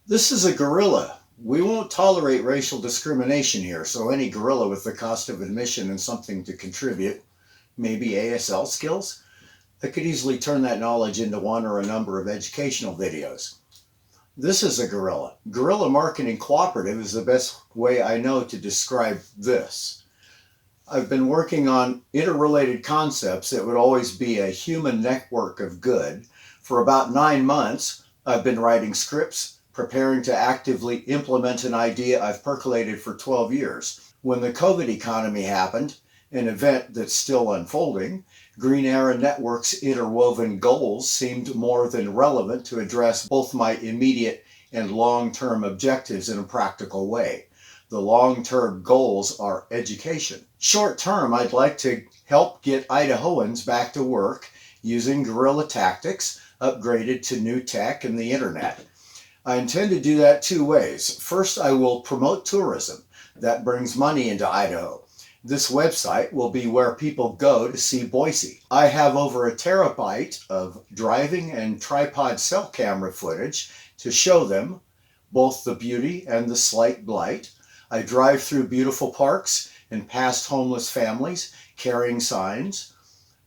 This is a gorilla. We won't tolerate racial discrimination here, so any gorilla with the cost of admission and something to contribute, maybe ASL skills, I could easily turn that knowledge into one or a number of educational videos. This is a gorilla. Guerrilla marketing cooperative is the best way I know to describe this. I've been working on interrelated concepts that would always be a human network of good. For about 9 months, I've been writing scripts, preparing to actively implement an idea I've percolated for 12 years. When the COVID economy happened, an event that's still unfolding, GreenEra.Network's interwoven goals seemed more than relevant to address both my immediate and long-term objectives in a practical way. The long-term goals are education. Short-term, I'd like to help get Idahoans back to work using guerrilla tactics, upgraded to new tech and the internet. I intend to do that 2 ways. First, I will promote tourism. That brings money into Idaho. This website will be where people go to see Boise. I have over a terabyte of driving and tripod cell camera footage to show them both the beauty and the slight blight. I drive through beautiful parks and past homeless families carrying signs.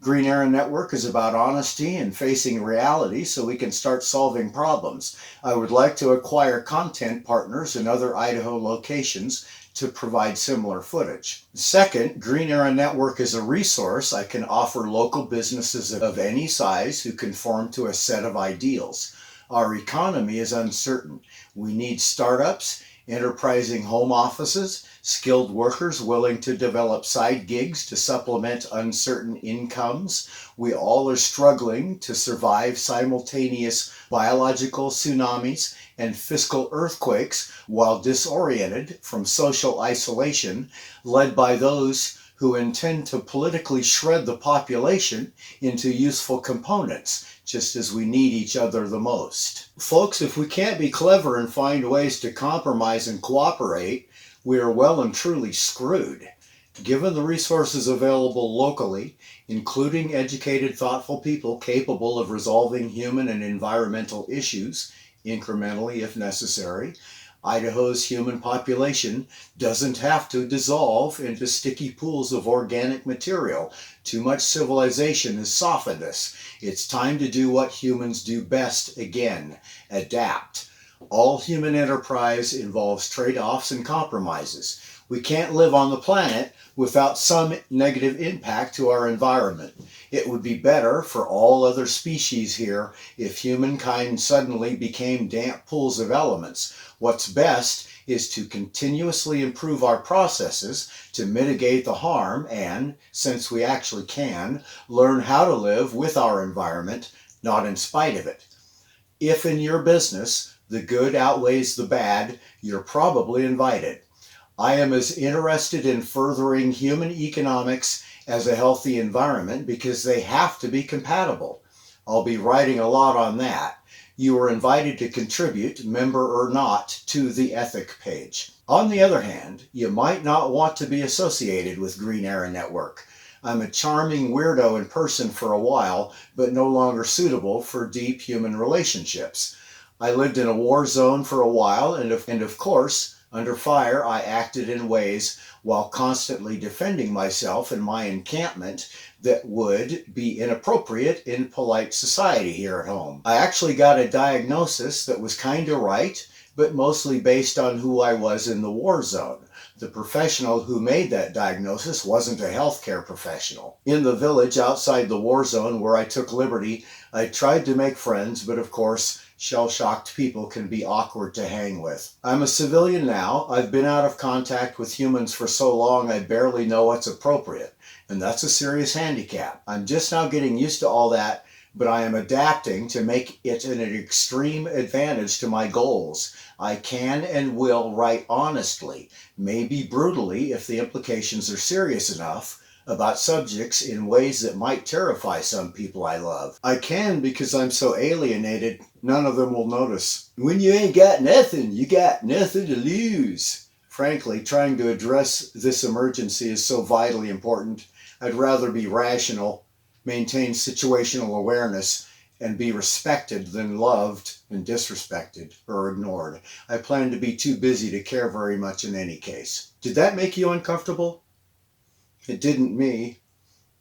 GreenEra.Network is about honesty and facing reality so we can start solving problems. I would like to acquire content partners in other Idaho locations to provide similar footage. Second, GreenEra.Network is a resource I can offer local businesses of any size who conform to a set of ideals. Our economy is uncertain. We need startups, enterprising home offices, skilled workers willing to develop side gigs to supplement uncertain incomes. We all are struggling to survive simultaneous biological tsunamis and fiscal earthquakes while disoriented from social isolation, led by those who intend to politically shred the population into useful components, just as we need each other the most. Folks, if we can't be clever and find ways to compromise and cooperate, we are well and truly screwed. Given the resources available locally, including educated, thoughtful people capable of resolving human and environmental issues, incrementally if necessary, Idaho's human population doesn't have to dissolve into sticky pools of organic material. Too much civilization has softened us. It's time to do what humans do best again: adapt. All human enterprise involves trade-offs and compromises. We can't live on the planet without some negative impact to our environment. It would be better for all other species here if humankind suddenly became damp pools of elements. What's best is to continuously improve our processes to mitigate the harm and, since we actually can, learn how to live with our environment, not in spite of it. If in your business the good outweighs the bad, you're probably invited. I am as interested in furthering human economics as a healthy environment because they have to be compatible. I'll be writing a lot on that. You are invited to contribute, member or not, to the ethic page. On the other hand, you might not want to be associated with GreenEra.Network. I'm a charming weirdo in person for a while, but no longer suitable for deep human relationships. I lived in a war zone for a while, and of course, under fire, I acted in ways while constantly defending myself and my encampment that would be inappropriate in polite society here at home. I actually got a diagnosis that was kind of right, but mostly based on who I was in the war zone. The professional who made that diagnosis wasn't a healthcare professional. In the village outside the war zone where I took liberty, I tried to make friends, but of course, shell-shocked people can be awkward to hang with. I'm a civilian now. I've been out of contact with humans for so long I barely know what's appropriate, and that's a serious handicap. I'm just now getting used to all that, but I am adapting to make it an extreme advantage to my goals. I can and will write honestly, maybe brutally if the implications are serious enough, about subjects in ways that might terrify some people I love. I can because I'm so alienated, none of them will notice. When you ain't got nothing, you got nothing to lose. Frankly, trying to address this emergency is so vitally important. I'd rather be rational, maintain situational awareness, and be respected than loved and disrespected or ignored. I plan to be too busy to care very much in any case. Did that make you uncomfortable? It didn't me,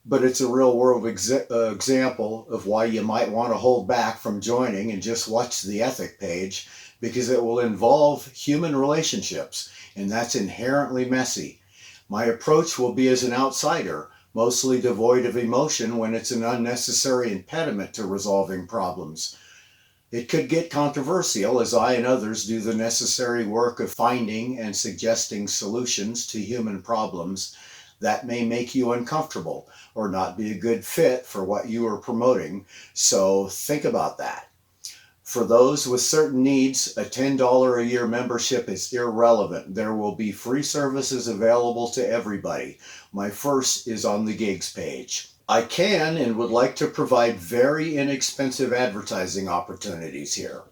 but it's a real world example of why you might want to hold back from joining and just watch the ethic page, because it will involve human relationships, and that's inherently messy. My approach will be as an outsider, mostly devoid of emotion when it's an unnecessary impediment to resolving problems. It could get controversial as I and others do the necessary work of finding and suggesting solutions to human problems that may make you uncomfortable or not be a good fit for what you are promoting, so think about that. For those with certain needs, a $10 a year membership is irrelevant. There will be free services available to everybody. My first is on the gigs page. I can and would like to provide very inexpensive advertising opportunities here.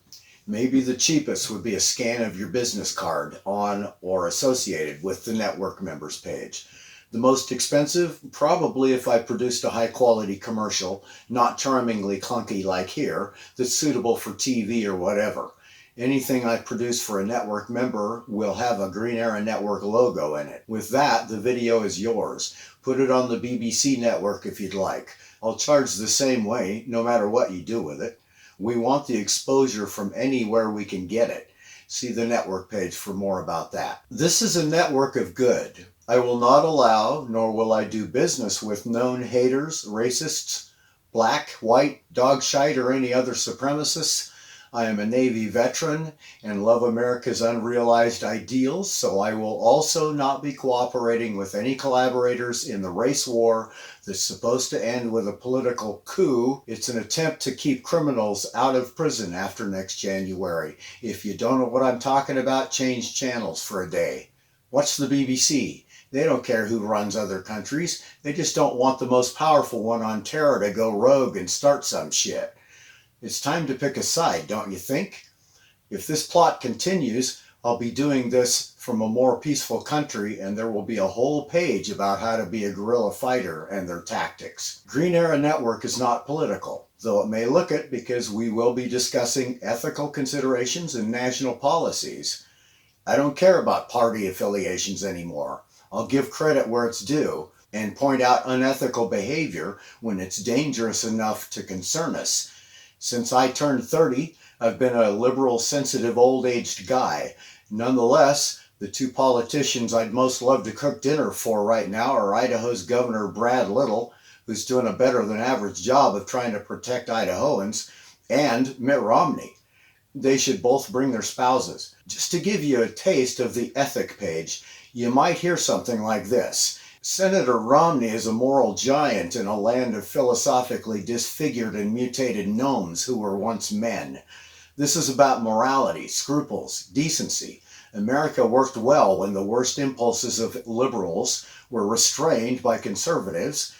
Maybe the cheapest would be a scan of your business card on or associated with the network members page. The most expensive, probably if I produced a high quality commercial, not charmingly clunky like here, that's suitable for TV or whatever. Anything I produce for a network member will have a Green Era Network logo in it. With that, the video is yours. Put it on the BBC network if you'd like. I'll charge the same way, no matter what you do with it. We want the exposure from anywhere we can get it. See the network page for more about that. This is a network of good. I will not allow, nor will I do business with known haters, racists, black, white, dog shite, or any other supremacists. I am a Navy veteran and love America's unrealized ideals, so I will also not be cooperating with any collaborators in the race war that's supposed to end with a political coup. It's an attempt to keep criminals out of prison after next January. If you don't know what I'm talking about, change channels for a day. Watch the BBC. They don't care who runs other countries. They just don't want the most powerful one on terror to go rogue and start some shit. It's time to pick a side, don't you think? If this plot continues, I'll be doing this from a more peaceful country, and there will be a whole page about how to be a guerrilla fighter and their tactics. Green Era Network is not political, though it may look it, because we will be discussing ethical considerations and national policies. I don't care about party affiliations anymore. I'll give credit where it's due and point out unethical behavior when it's dangerous enough to concern us. Since I turned 30, I've been a liberal, sensitive, old-aged guy. Nonetheless, the two politicians I'd most love to cook dinner for right now are Idaho's Governor Brad Little, who's doing a better than average job of trying to protect Idahoans, and Mitt Romney. They should both bring their spouses. Just to give you a taste of the ethic page, you might hear something like this. Senator Romney is a moral giant in a land of philosophically disfigured and mutated gnomes who were once men. This is about morality, scruples, decency. America worked well when the worst impulses of liberals were restrained by conservatives,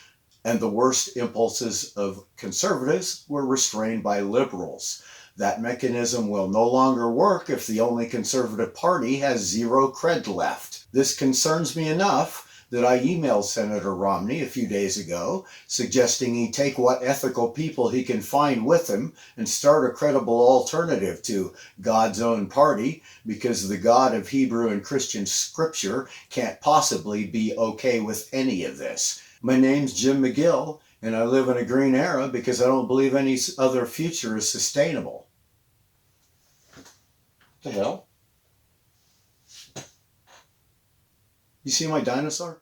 and the worst impulses of conservatives were restrained by liberals. That mechanism will no longer work if the only conservative party has zero cred left. This concerns me enough that I emailed Senator Romney a few days ago, suggesting he take what ethical people he can find with him and start a credible alternative to God's own party, because the God of Hebrew and Christian scripture can't possibly be okay with any of this. My name's Jim McGill, and I live in a green era because I don't believe any other future is sustainable. What the hell? You see my dinosaur?